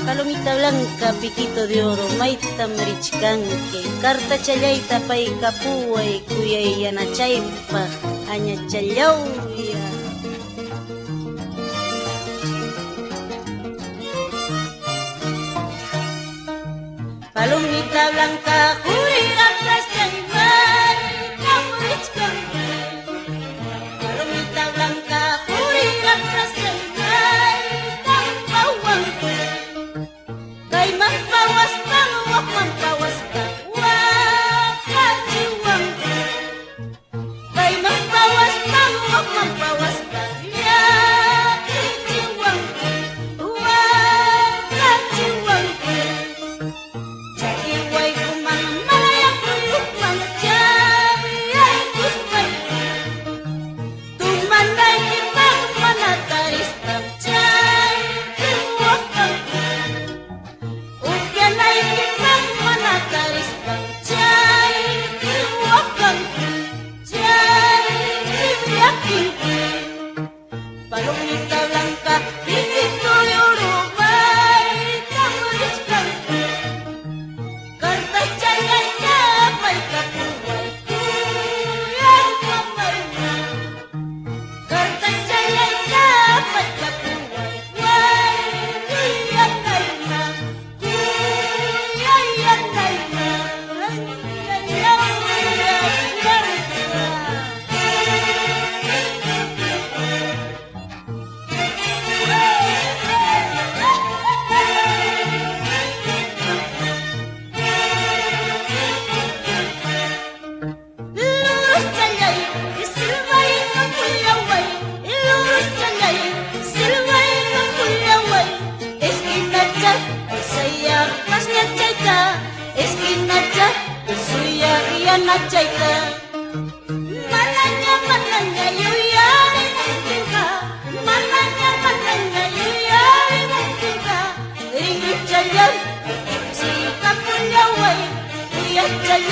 Palomita blanca, piquito de oro, maita marichkanque, carta challaita pay kapuay, kuyay yanachaypa, aña challauya. Palomita blanca, jurigatas chaymay, kapurichkanque. Palomita blanca, jurigatas chaymay, kampawanque. Kaiman pawas pang, wakman pawas pang, wakachiwanque. Kaiman pawas pang, wakman pawas pang, yakichiwanque, wakachiwanque. Chakiway kumang malayang kuyukmang chayay kuspay. Tumanay kitang manataristam chay kiwakang. Ukyanay kitang manataristam chay kiwakang. Chay kiwiyaking. Palomita blanca, piquito de oro, baita marichkang. Carta chayaya, pay kapuay, kuyay kamayna. Carta chayaya, pay kapuay, kuyayanayna. Kuyayanayna. Lurus chayay, isilbay ng kuyaway. Lurus chayay, isilbay ng kuyaway. Esquina chat, isaya pasnya chayta. Esquina chat, isuya riana chayta. Mananya yuyay mungkinka. Mananya yuyay mungkinka. Ringi chayay, si kapuyaway. Iya chayay.